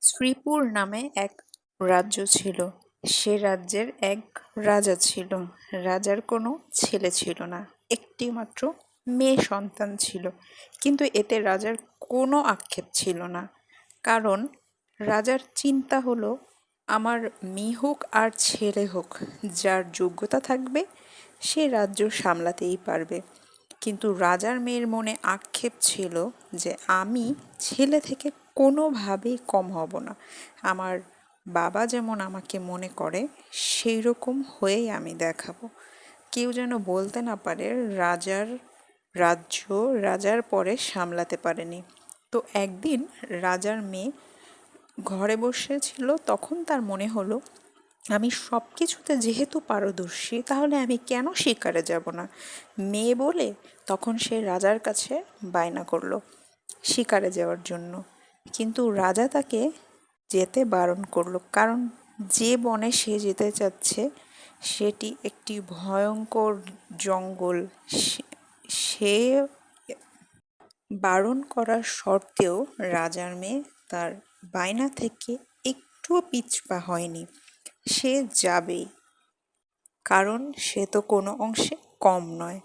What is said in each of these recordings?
শ্রীপুর নামে এক রাজ্য ছিল। সে রাজ্যের এক রাজা ছিল। রাজার কোনো ছেলে ছিল না, একটি মাত্র মেয়ে সন্তান ছিল। কিন্তু এতে রাজার কোনো আক্ষেপ ছিল না, কারণ রাজার চিন্তা হলো, আমার মেয়ে হোক আর ছেলে হোক, যার যোগ্যতা থাকবে সে রাজ্য সামলাতেই পারবে। কিন্তু রাজার মেয়ের মনে আক্ষেপ ছিল যে আমি ছেলে থেকে কোনোভাবেই কম হব না। আমার বাবা যেমন আমাকে মনে করে সেই রকম হয়েই আমি দেখাবো। কেউ যেন বলতে না পারে রাজার রাজ্য রাজার পরে সামলাতে পারেনি। তো একদিন রাজার মেয়ে ঘরে বসে ছিল, তখন তার মনে হলো, আমি সব কিছুতে যেহেতু পারদর্শী, তাহলে আমি কেন শিকারে যাব না। মেয়ে বলে তখন সে রাজার কাছে বায়না করলো শিকারে যাওয়ার জন্য। কিন্তু রাজা তাকে যেতে বারণ করলো, কারণ যে বনে সে যেতে চাচ্ছে সেটি একটি ভয়ঙ্কর জঙ্গল। সে বারণ করার সত্ত্বেও রাজার মেয়ে তার বায়না থেকে একটুও পিছপা হয়নি। সে যাবেই, কারণ সে তো কোনো অংশে কম নয়।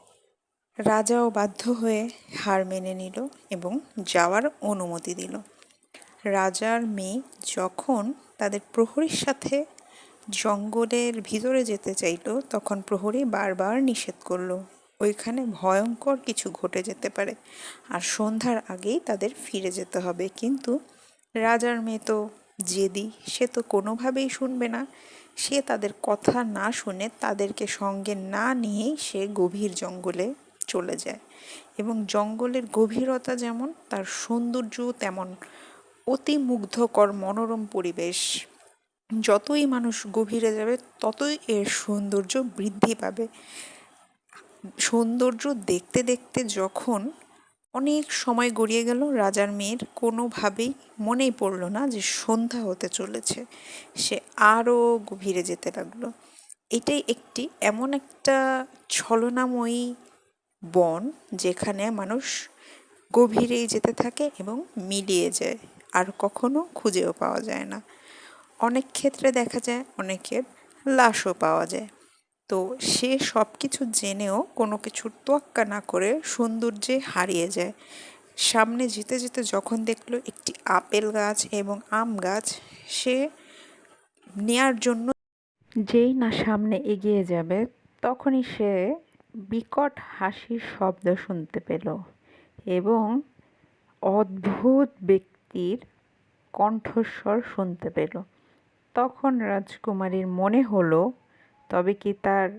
রাজাও বাধ্য হয়ে হার মেনে নিল এবং যাওয়ার অনুমতি দিল। রাজার মেয়ে যখন তাদের প্রহরীর সাথে জঙ্গলের ভিতরে যেতে চাইল, তখন প্রহরী বারবার নিষেধ করলো, ওইখানে ভয়ঙ্কর কিছু ঘটে যেতে পারে আর সন্ধ্যার আগেই তাদের ফিরে যেতে হবে। কিন্তু রাজার মেয়ে তো জেদি, সে তো কোনোভাবেই শুনবে না। সে তাদের কথা না শুনে তাদেরকে সঙ্গে না নিয়েই সে গভীর জঙ্গলে চলে যায়। এবং জঙ্গলের গভীরতা যেমন, তার সৌন্দর্য তেমন। অতি মুগ্ধকর মনোরম পরিবেশ। যতই মানুষ গভীরে যাবে ততই এর সৌন্দর্য বৃদ্ধি পাবে। সৌন্দর্য দেখতে দেখতে যখন অনেক সময় গড়িয়ে গেল, রাজার মেয়ের কোনোভাবেই মনেই পড়ল না যে সন্ধ্যা হতে চলেছে। সে আরও গভীরে যেতে লাগলো। এটাই একটি এমন একটা ছলনাময়ী বন, যেখানে মানুষ গভীরেই যেতে থাকে এবং মিলিয়ে যায়, আর কখনো খুঁজেও পাওয়া যায় না। অনেক ক্ষেত্রে দেখা যায় অনেকের লাশও পাওয়া যায়। তো সে সব কিছু জেনেও কোনো কিছুর তোয়াক্কা না করে সৌন্দর্যে হারিয়ে যায়। সামনে যেতে যেতে যখন দেখলো একটি আপেল গাছ এবং আম গাছ, সে নেয়ার জন্য যেই না সামনে এগিয়ে যাবে, তখনই সে বিকট হাসির শব্দ শুনতে পেল এবং অদ্ভুত ব্যক্তির কণ্ঠস্বর শুনতে পেল। তখন রাজকুমারীর মনে হলো, তবে কি তার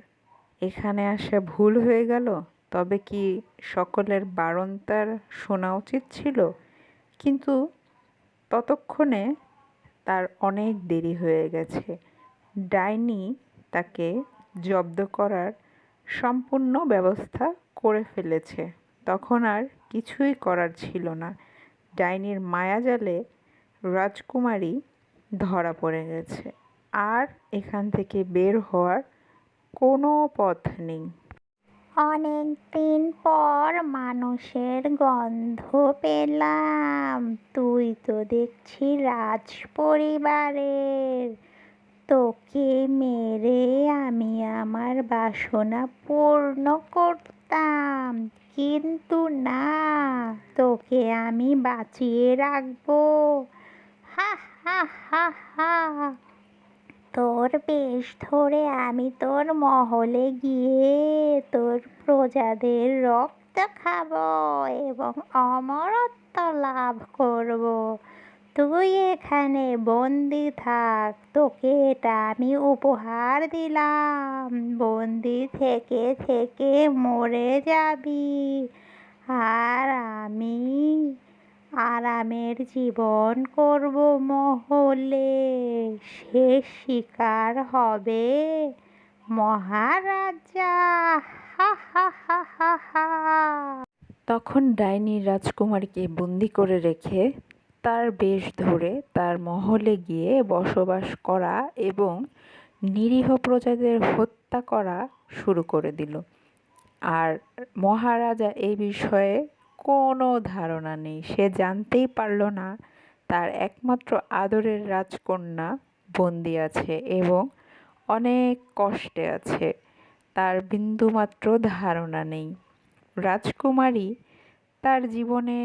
এখানে আসা ভুল হয়ে গেল? তবে কি সকলের বারণ তার শোনা উচিত ছিল? কিন্তু ততক্ষণে তার অনেক দেরি হয়ে গেছে। ডাইনি তাকে জব্দ করার সম্পূর্ণ ব্যবস্থা করে ফেলেছে। তখন আর কিছুই করার ছিল না। ডাইনির মায়াজালে রাজকুমারী ধরা পড়ে গেছে, আর এখান থেকে বের হওয়ার কোনো পথ নেই। অনেকদিন পর মানুষের গন্ধ পেলাম। তুই তো দেখছি রাজ পরিবারের। তোকে মেরে আমি আমার বাসনা পূর্ণ করতাম, কিন্তু না, তোকে আমি বাঁচিয়ে রাখবো। হা হা হা হা। তোর বেশ ধরে আমি তোর মহলে গিয়ে তোর প্রজাদের রক্ত খাবো এবং অমরত্ব লাভ করব। তুই এখানে বন্দি থাক, তোকে এটা আমি উপহার দিলাম। বন্দি থেকে থেকে মরে যাবি, আর আমি আরামের জীবন করব মহলে। শেষ শিকার হবে মহারাজা। হা হা হা হা হা। তখন ডাইনি রাজকুমারীকে বন্দি করে রেখে তার বেশ ধরে তার মহলে গিয়ে বসবাস করা এবং নিরীহ প্রজাদের হত্যা করা শুরু করে দিল। আর মহারাজা এই বিষয়ে কোনো ধারণা নেই। সে জানতেই পারল না তার একমাত্র আদরের রাজকন্যা বন্দি আছে এবং অনেক কষ্টে আছে। তার বিন্দুমাত্র ধারণা নেই। রাজকুমারী তার জীবনে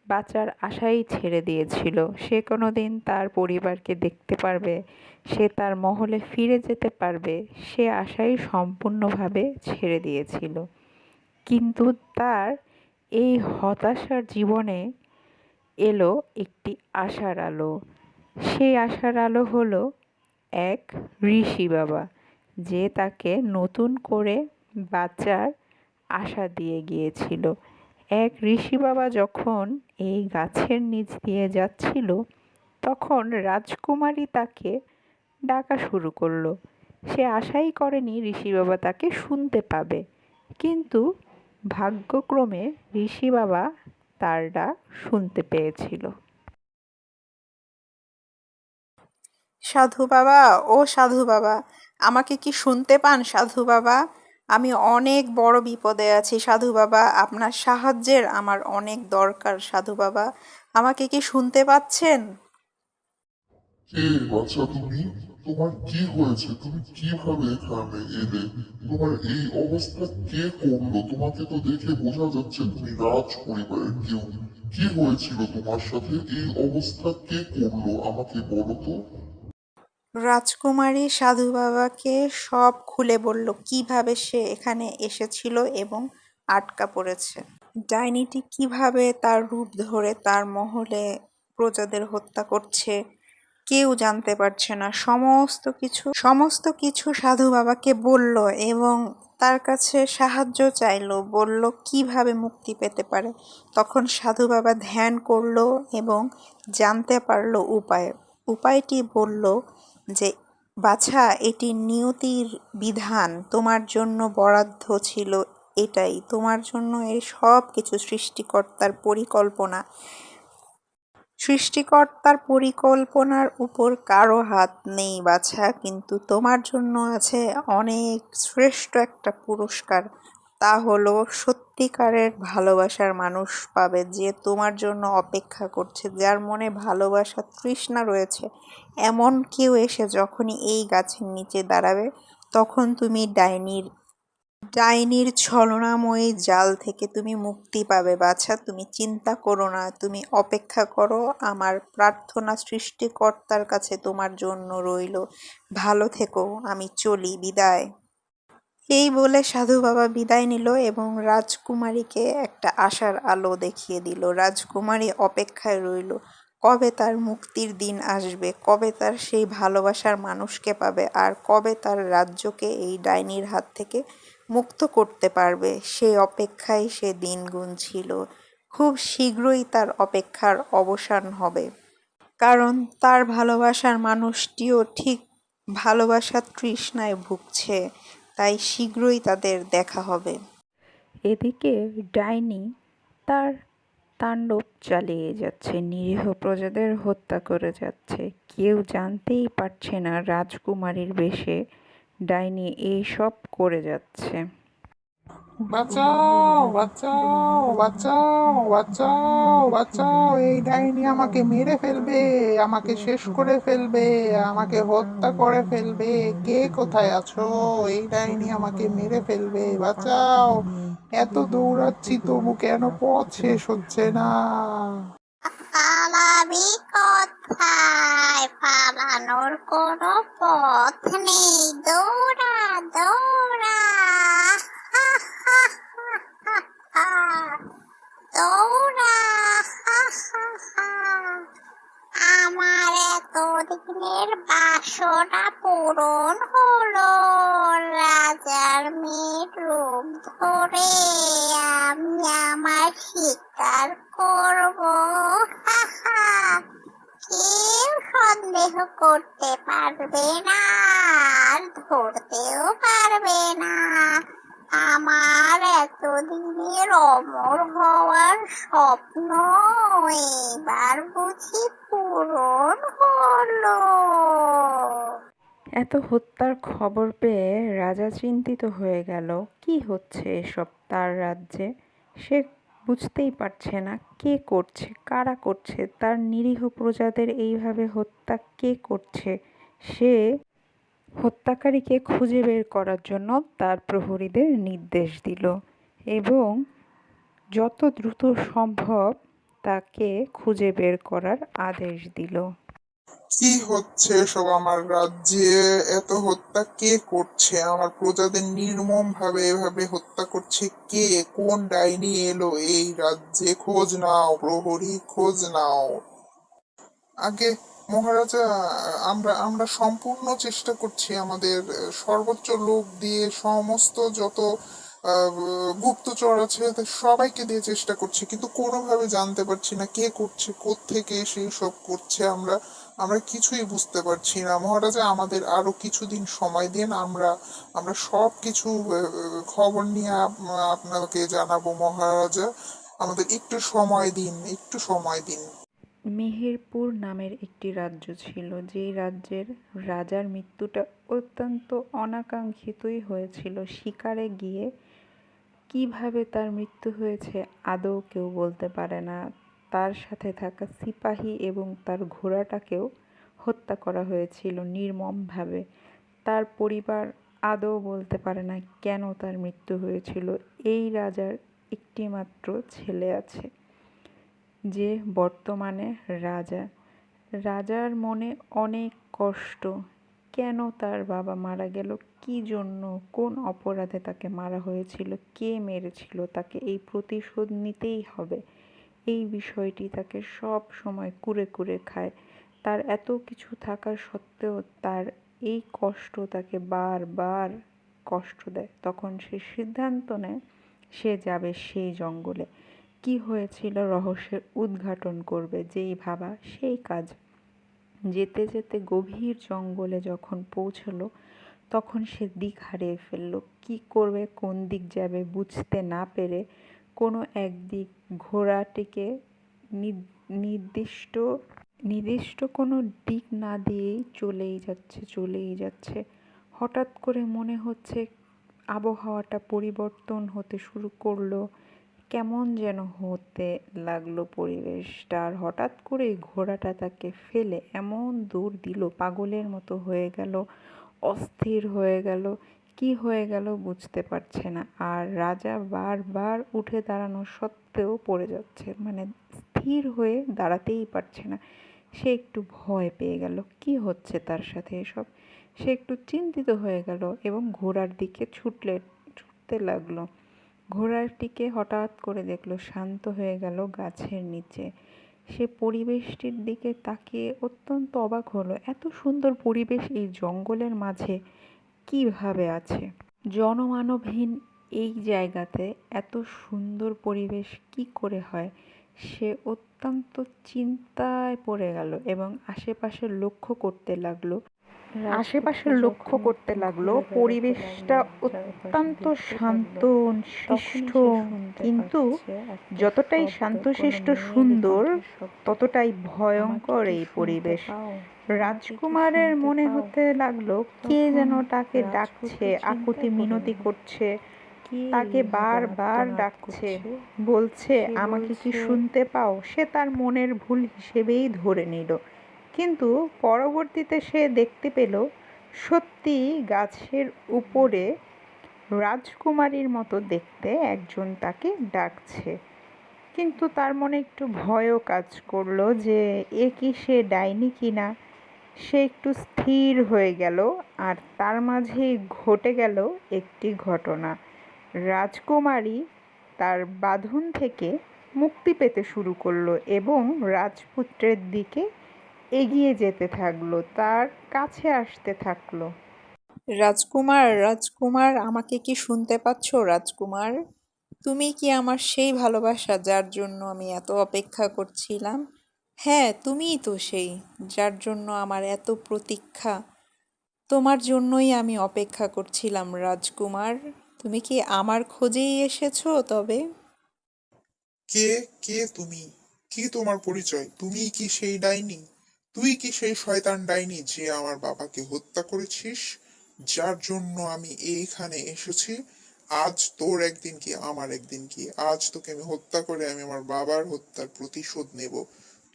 বাঁচার আশাই ছেড়ে দিয়েছিল। সে কোনোদিন তার পরিবারকে দেখতে পারবে, সে তার মহলে ফিরে যেতে পারবে, সে আশাই সম্পূর্ণভাবে ছেড়ে দিয়েছিল। কিন্তু তার এই হতাশার জীবনে এলো একটি আশার আলো। সেই আশার আলো হলো এক ঋষি বাবা, যে তাকে নতুন করে বাঁচার আশা দিয়ে গিয়েছিল। এক ঋষি বাবা যখন এই গাছের নিচ দিয়ে যাচ্ছিল, তখন রাজকুমারী তাকে ডাকা শুরু করলো। সে আশাই করেনি ঋষি বাবা তাকে শুনতে পাবে, কিন্তু ভাগ্যক্রমে ঋষি বাবা তার ডাক শুনতে পেয়েছিল। সাধু বাবা, ও সাধু বাবা, আমাকে কি শুনতে পান সাধু বাবা? আমি অনেক বড় বিপদে আছি সাধু বাবা, আপনার সাহায্যের আমার অনেক দরকার সাধু বাবা। আমাকে কি শুনতে পাচ্ছেন? কে বাচ্চা তুমি? তোমার কি হয়েছে? তুমি কিভাবে এখানে এলে? তোমার এই অবস্থা কে করলো? তোমাকে তো দেখে বোঝা যাচ্ছে তুমি রাজ পরিবারের কেউ। কি হয়েছিল তোমার সাথে? এই অবস্থা কে করলো আমাকে বলো তো। রাজকুমারী সাধু বাবাকে সব খুলে বলল কিভাবে সে এখানে এসেছিল এবং আটকা পড়েছে। ডাইনিটি কিভাবে তার রূপ ধরে তার মহলে প্রজাদের হত্যা করছে কেউ জানতে পারছে না। সমস্ত কিছু সাধু বাবাকে বলল এবং তার কাছে সাহায্য চাইলো, বলল কিভাবে মুক্তি পেতে পারে। তখন সাধু বাবা ধ্যান করলো এবং জানতে পারলো উপায়টি বলল যে, বাছা, এটি নিয়তির বিধান, তোমার জন্য বরাদ্দ ছিল এটাই, তোমার জন্য এই সব কিছু সৃষ্টিকর্তার পরিকল্পনার উপর কারো হাত নেই বাছা, কিন্তু তোমার জন্য আছে অনেক শ্রেষ্ঠ একটা পুরস্কার। তা হলো সত্যিকারের ভালোবাসার মানুষ পাবে, যে তোমার জন্য অপেক্ষা করছে, যার মনে ভালোবাসা তৃষ্ণা রয়েছে। এমন কেউ এসে যখনই এই গাছের নিচে দাঁড়াবে, তখন তুমি ডাইনির ছলনাময়ী জাল থেকে তুমি মুক্তি পাবে বাছা। তুমি চিন্তা করো না, তুমি অপেক্ষা করো। আমার প্রার্থনা সৃষ্টিকর্তার কাছে তোমার জন্য রইল। ভালো থেকো, আমি চলি, বিদায়। এই বলে সাধু বাবা বিদায় নিল এবং রাজকুমারীকে একটা আশার আলো দেখিয়ে দিল। রাজকুমারী অপেক্ষায় রইল, কবে তার মুক্তির দিন আসবে, কবে তার সেই ভালোবাসার মানুষকে পাবে, আর কবে তার রাজ্যকে এই ডাইনির হাত থেকে মুক্ত করতে পারবে। সেই অপেক্ষায় সে দিন গুনছিল। খুব শীঘ্রই তার অপেক্ষার অবসান হবে, কারণ তার ভালোবাসার মানুষটিও ঠিক ভালোবাসার তৃষ্ণায় ভুগছে, তাই শীঘ্রই তাদের দেখা হবে। এদিকে ডাইনি তার তাণ্ডব চালিয়ে যাচ্ছে, নিরীহ প্রজাদের হত্যা করে যাচ্ছে। কেউ জানতেই পারছে না রাজকুমারীর বেশে ডাইনি এইসব করে যাচ্ছে। বাঁচাও, বাঁচাও, বাঁচাও, বাঁচাও, বাঁচাও! এই ডাইনি আমাকে মেরে ফেলবে, আমাকে শেষ করে ফেলবে, আমাকে হত্যা করে ফেলবে। কে কোথায় আছো? এই ডাইনি আমাকে মেরে ফেলবে, বাঁচাও! এত দৌড়াচ্ছি তবু কেন পথ শেষ হচ্ছে না? পালাবি কোথায়? পালানোর কোনো পথ নেই। দৌড়া, দৌড়া! হা, হা, হা, হা, হা। দৌড়া! হা, হা, হা। আমার এতদিনের বাসনা পূরণ হলো। রাজার মেয়ের রূপ ধরে আমি আমার শিকার করব। হা হা! কেউ সন্দেহ করতে পারবে না, আর ধরতেও পারবে না। আমার এতদিনের অমর হওয়ার স্বপ্ন এবার বুঝি পূরণ হলো। এত হত্যার খবর পেয়ে রাজা চিন্তিত হয়ে গেল। কি হচ্ছে এসব তার রাজ্যে? সে বুঝতেই পারছে না কে করছে, কারা করছে, তার নিরীহ প্রজাদের এইভাবে হত্যা কে করছে। সে হত্যাকারীকে খুঁজে বের করার জন্য তার প্রহরীদের নির্দেশ দিল এবং যত দ্রুত সম্ভব তাকে খুঁজে বের করার আদেশ দিল। কি হচ্ছে এসব আমার রাজ্যে? এত হত্যা কে করছে? আমার প্রজাদের নির্মম ভাবে এভাবে হত্যা করছে কে? কোন ডাইনি এলো এই রাজ্যে? খোঁজ নাও প্রহরী, খোঁজ নাও। আগে মহারাজা, আমরা আমরা সম্পূর্ণ চেষ্টা করছি, আমাদের সর্বোচ্চ লোক দিয়ে সমস্ত যত গুপ্তচর আছে তাদের সবাইকে দিয়ে চেষ্টা করছি, কিন্তু কোনোভাবে জানতে পারছি না কে করছে, কোত্থেকে সেই সব করছে। আমরা আমরা কিছুই বুঝতে পারছি না মহারাজা। আমাদের আরো কিছুদিন সময় দিন, আমরা আমরা সব কিছু খবর নিয়ে আপনাকে জানাবো মহারাজা। আমাদের একটু সময় দিন, একটু সময় দিন। মেহেরপুর নামের একটি রাজ্য ছিল, যেই রাজ্যের রাজার মৃত্যুটা অত্যন্ত অনাকাঙ্ক্ষিতই হয়েছিল। শিকারে গিয়ে কিভাবে তার মৃত্যু হয়েছে আদৌ কেউ বলতে পারে না। তার সাথে থাকা সিপাহী এবং তার ঘোড়াটাকেও হত্যা করা হয়েছিল নির্মমভাবে। তার পরিবার আদৌ বলতে পারে না কেন তার মৃত্যু হয়েছিল। এই রাজার একটিমাত্র ছেলে আছে, যে বর্তমানে রাজা। রাজার মনে অনেক কষ্ট, কেন তার বাবা মারা গেল, কী জন্য, কোন অপরাধে তাকে মারা হয়েছিল, কে মেরেছিল তাকে, এই প্রতিশোধ নিতেই হবে। এই বিষয়টি তাকে সব সময় কুরে কুরে খায়। তার এত কিছু থাকা সত্ত্বেও তার এই কষ্ট তাকে বারবার কষ্ট দেয়। তখন সে সিদ্ধান্ত নেয় সে যাবে সেই জঙ্গলে। কি হয়েছিল রহস্যের উদ্ঘাটন করবে, যেই ভাবা সেই কাজ। যেতে যেতে গভীর জঙ্গলে যখন পৌঁছলো তখন সে দিক হারিয়ে ফেলল। কি করবে, কোন দিক যাবে বুঝতে না পেরে কোনো একদিক ঘোড়াটিকে নির্দিষ্ট নির্দিষ্ট কোনো দিক না দিয়েই চলেই যাচ্ছে। হঠাৎ করে মনে হচ্ছে আবহাওয়াটা পরিবর্তন হতে শুরু করলো, কেমন যেন হতে লাগলো পরিবেশটা। আর হঠাৎ করে ঘোড়াটা তাকে ফেলে এমন দৌড় দিল, পাগলের মতো হয়ে গেল, অস্থির হয়ে গেল, কি হয়ে গেল বুঝতে পারছে না। আর রাজা বারবার উঠে দাঁড়ানো সত্ত্বেও পড়ে যাচ্ছে, মানে স্থির হয়ে দাঁড়াতেই পারছে না। সে একটু ভয় পেয়ে গেল, কি হচ্ছে তার সাথে এসব। সে একটু চিন্তিত হয়ে গেল এবং ঘোড়ার দিকে ছুটতে লাগলো। ঘোড়াটিকে হঠাৎ করে দেখলো শান্ত হয়ে গেল গাছের নিচে। সে পরিবেশটির দিকে তাকিয়ে অত্যন্ত অবাক হলো, এত সুন্দর পরিবেশ এই জঙ্গলের মাঝে কিভাবে আছে। জনমানবহীন এই জায়গাতে এত সুন্দর পরিবেশ কি করে হয়। সে অত্যন্ত চিন্তায় পড়ে গেল এবং আশেপাশে লক্ষ্য করতে লাগলো পরিবেশটা অত্যন্ত শান্ত শিষ্ট, কিন্তু যতটাই শান্তশিষ্ট সুন্দর ততটাই ভয়ঙ্কর এই পরিবেশ। রাজকুমারের মনে হতে লাগলো কে যেন তাকে ডাকছে, আকুতি মিনতি করছে, তাকে বারবার ডাকছে, বলছে আমাকে কি শুনতে পাও। সে তার মনের ভুল হিসেবেই ধরে নিল, কিন্তু পরবর্তীতে সে দেখতে পেল সত্যি গাছের উপরে রাজকুমারীর মতো দেখতে একজন তাকে ডাকছে। কিন্তু তার মনে একটু ভয়ও কাজ করলো যে এ কি সে ডাইনি কিনা। সে একটু স্থির হয়ে গেল, আর তার মাঝেই ঘটে গেল একটি ঘটনা। রাজকুমারী তার বাঁধন থেকে মুক্তি পেতে শুরু করলো এবং রাজপুত্রের দিকে এগিয়ে যেতে থাকলো, তার কাছে আসতে থাকলো। রাজকুমার, রাজকুমার, আমাকে কি শুনতে পাচ্ছ রাজকুমার? তুমি কি আমার সেই ভালোবাসা যার জন্য আমি এত অপেক্ষা করছিলাম? হ্যাঁ, তুমিই তো সেই, যার জন্য আমার এত প্রতীক্ষা। তোমার জন্যই আমি অপেক্ষা করছিলাম রাজকুমার। তুমি কি আমার খোঁজেই এসেছো তবে? কে কে তুমি? কি তোমার পরিচয়? তুমি কি সেই ডাইনি? তুই কি সেই শয়তান ডাইনি যে আমার বাবাকে হত্যা করেছিস, যার জন্য আমি এইখানে এসেছি? আজ তোর একদিন কি আমার একদিন কি, আজ তোকে আমি হত্যা করে আমি আমার বাবার হত্যার প্রতিশোধ নেব।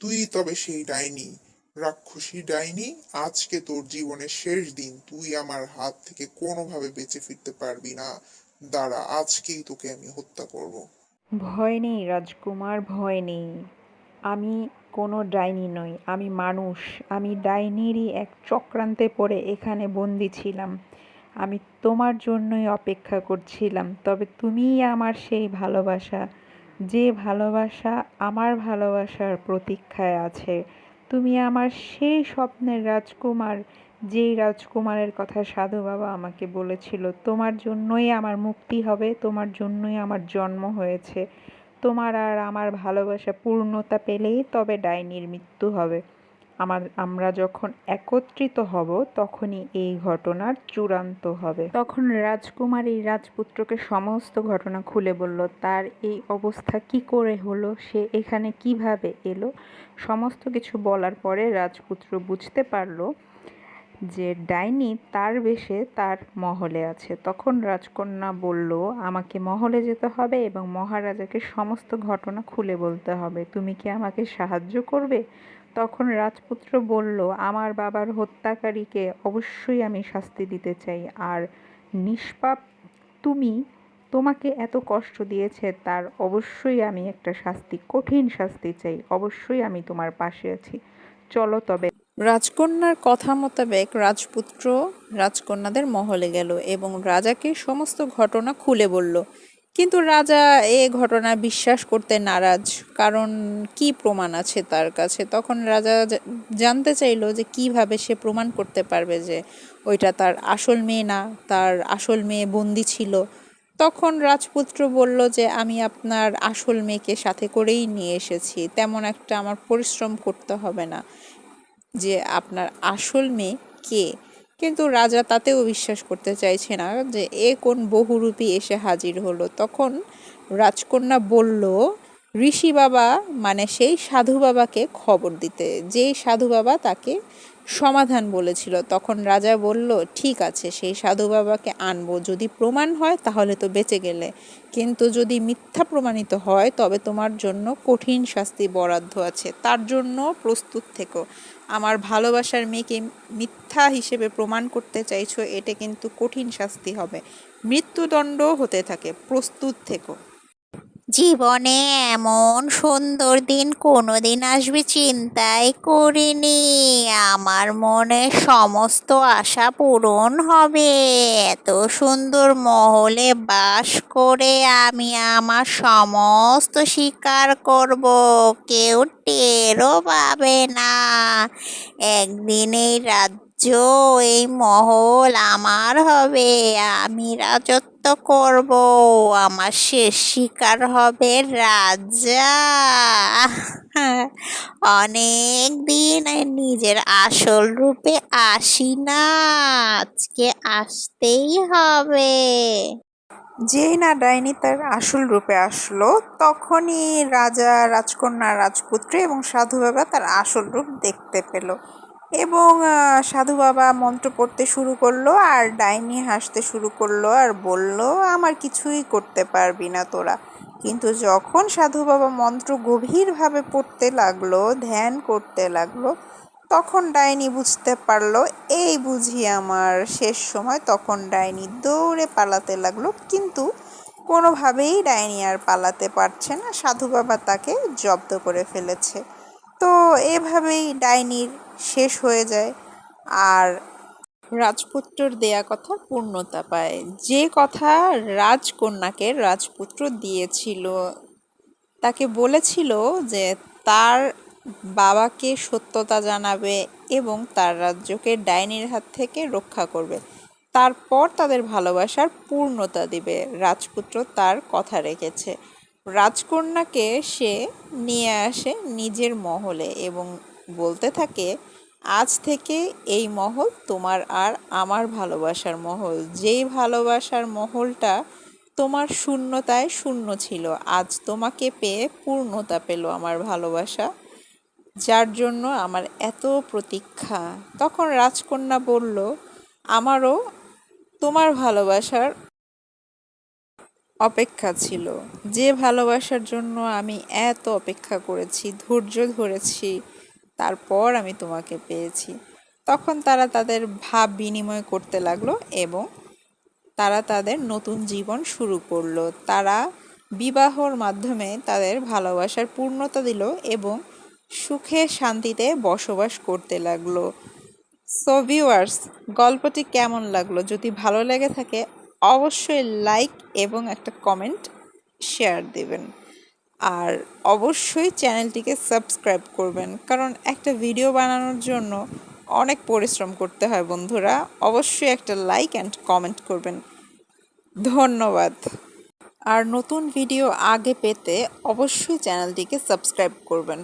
তুই তবে সেই ডাইনি, রাক্ষসী ডাইনি, আজকে তোর জীবনের শেষ দিন, তুই আমার হাত থেকে কোনোভাবে বেঁচে ফিরতে পারবি না। দাঁড়া, আজকেই তোকে আমি হত্যা করব। ভয় নেই রাজকুমার, ভয় নেই। আমি কোনো ডাইনি নই, আমি মানুষ। আমি ডাইনিরই এক চক্রান্তে পড়ে এখানে বন্দি ছিলাম। আমি তোমার জন্যই অপেক্ষা করছিলাম, তবে তুমিই আমার সেই ভালোবাসা, যে ভালোবাসা আমার ভালোবাসার প্রতীক্ষায় আছে। তুমি আমার সেই স্বপ্নের রাজকুমার, যেই রাজকুমারের কথা সাধু বাবা আমাকে বলেছিল। তোমার জন্যই আমার মুক্তি হবে, তোমার জন্যই আমার জন্ম হয়েছে। তোমার আর আমার ভালোবাসা পূর্ণতা পেলেই তবে ডাইনির মৃত্যু হবে। আমরা যখন একত্রিত হব তখনই এই ঘটনার চূড়ান্ত হবে। তখন রাজকুমারী রাজপুত্রকে সমস্ত ঘটনা খুলে বলল। তার এই অবস্থা কি করে হলো, সে এখানে কিভাবে এলো। সমস্ত কিছু বলার পরে রাজপুত্র বুঝতে পারল যে ডাইনি তার বেশে তার মহলে আছে। তখন রাজকন্যা বলল, আমাকে মহলে যেতে হবে এবং মহারাজাকে সমস্ত ঘটনা খুলে বলতে হবে। তুমি কি আমাকে সাহায্য করবে? তখন রাজপুত্র বলল, আমার বাবার হত্যাকারীকে অবশ্যই আমি শাস্তি দিতে চাই, আর নিষ্পাপ তুমি, তোমাকে এত কষ্ট দিয়েছে তার অবশ্যই আমি একটা শাস্তি, কঠিন শাস্তি চাই। অবশ্যই আমি তোমার পাশে আছি, চলো তবে। রাজকন্যার কথা মোতাবেক রাজপুত্র রাজকন্যাদের মহলে গেল এবং রাজাকে সমস্ত ঘটনা খুলে বলল। কিন্তু রাজা এ ঘটনা বিশ্বাস করতে নারাজ, কারণ কি প্রমাণ আছে তার কাছে। তখন রাজা জানতে চাইল যে কিভাবে সে প্রমাণ করতে পারবে যে ওইটা তার আসল মেয়ে না, তার আসল মেয়ে বন্দি ছিল। তখন রাজপুত্র বলল যে আমি আপনার আসল মেয়েকে সাথে করেই নিয়ে এসেছি, তেমন একটা আমার পরিশ্রম করতে হবে না যে আপনার আসল মেয়ে কে। কিন্তু রাজা তাতেও বিশ্বাস করতে চাইছে না যে এ কোন বহুরূপী এসে হাজির হলো। তখন রাজকন্যা বলল ঋষি বাবা, মানে সেই সাধু বাবাকে খবর দিতে, যেই সাধু বাবা তাকে সমাধান বলেছিল। তখন রাজা বলল ঠিক আছে, সেই সাধু বাবাকে আনবো, যদি প্রমাণ হয় তাহলে তো বেঁচে গেলে, কিন্তু যদি মিথ্যা প্রমাণিত হয় তবে তোমার জন্য কঠিন শাস্তি বরাদ্দ আছে, তার জন্য প্রস্তুত থেকো। আমার ভালোবাসার মেয়েকে মিথ্যা হিসেবে প্রমাণ করতে চাইছো, এটা কিন্তু কঠিন শাস্তি হবে, মৃত্যুদণ্ড হতে থাকে, প্রস্তুত থেকো। জীবনে এমন সুন্দর দিন কোনোদিন আসবে চিন্তাই করিনি। আমার মনে সমস্ত আশা পূরণ হবে। এত সুন্দর মহলে বাস করে আমি আমার সমস্ত স্বীকার করব, কেউ টেরও পাবে না। একদিন এই রাজ্য, এই মহল আমার হবে, আমি রাজত্ব করব, আমার শেষ শিকার হবে রাজা। অনেক দিন নিজের আসল রূপে আসি না, আজকে আসতেই হবে। যেই না ডাইনি তার আসল রূপে আসলো, তখনই রাজা, রাজকন্যা, রাজপুত্র এবং সাধু বাবা তার আসল রূপ দেখতে পেল। এবং সাধু বাবা মন্ত্র পড়তে শুরু করলো আর ডাইনি হাসতে শুরু করলো আর বলল, আমার কিছুই করতে পারবি না তোরা। কিন্তু যখন সাধু বাবা মন্ত্র গভীরভাবে পড়তে লাগলো, ধ্যান করতে লাগলো, তখন ডাইনি বুঝতে পারলো এই বুঝি আমার শেষ সময়। তখন ডাইনি দৌড়ে পালাতে লাগলো, কিন্তু কোনোভাবেই ডাইনি আর পালাতে পারছে না, সাধু বাবা তাকে জব্দ করে ফেলেছে। তো এভাবেই ডাইনির শেষ হয়ে যায় আর রাজপুত্রর দেয়া কথা পূর্ণতা পায়। যে কথা রাজকন্যাকে রাজপুত্র দিয়েছিল, তাকে বলেছিল যে তার বাবাকে সত্যতা জানাবে এবং তার রাজ্যকে ডাইনির হাত থেকে রক্ষা করবে, তারপর তাদের ভালোবাসার পূর্ণতা দিবে। রাজপুত্র তার কথা রেখেছে। রাজকন্যাকে সে নিয়ে আসে নিজের মহলে এবং বলতে থাকে, আজ থেকে এই মহল তোমার আর আমার ভালোবাসার মহল। যেই ভালোবাসার মহলটা তোমার শূন্যতায় শূন্য ছিল, আজ তোমাকে পেয়ে পূর্ণতা পেল আমার ভালোবাসা, যার জন্য আমার এত প্রতীক্ষা। তখন রাজকন্যা বলল, আমারও তোমার ভালোবাসার অপেক্ষা ছিল, যে ভালোবাসার জন্য আমি এত অপেক্ষা করেছি, ধৈর্য ধরেছি, তারপর আমি তোমাকে পেয়েছি। তখন তারা তাদের ভাব বিনিময় করতে লাগলো এবং তারা তাদের নতুন জীবন শুরু করলো। তারা বিবাহর মাধ্যমে তাদের ভালোবাসার পূর্ণতা দিল এবং সুখে শান্তিতে বসবাস করতে লাগলো। সো ভিউয়ার্স, গল্পটি কেমন লাগলো? যদি ভালো লেগে থাকে অবশ্যই লাইক এবং একটা কমেন্ট শেয়ার দেবেন। আর অবশ্যই চ্যানেলটিকে সাবস্ক্রাইব করবেন, কারণ একটা ভিডিও বানানোর জন্য অনেক পরিশ্রম করতে হয় বন্ধুরা। অবশ্যই একটা লাইক অ্যান্ড কমেন্ট করবেন। ধন্যবাদ। আর নতুন ভিডিও আগে পেতে অবশ্যই চ্যানেলটিকে সাবস্ক্রাইব করবেন।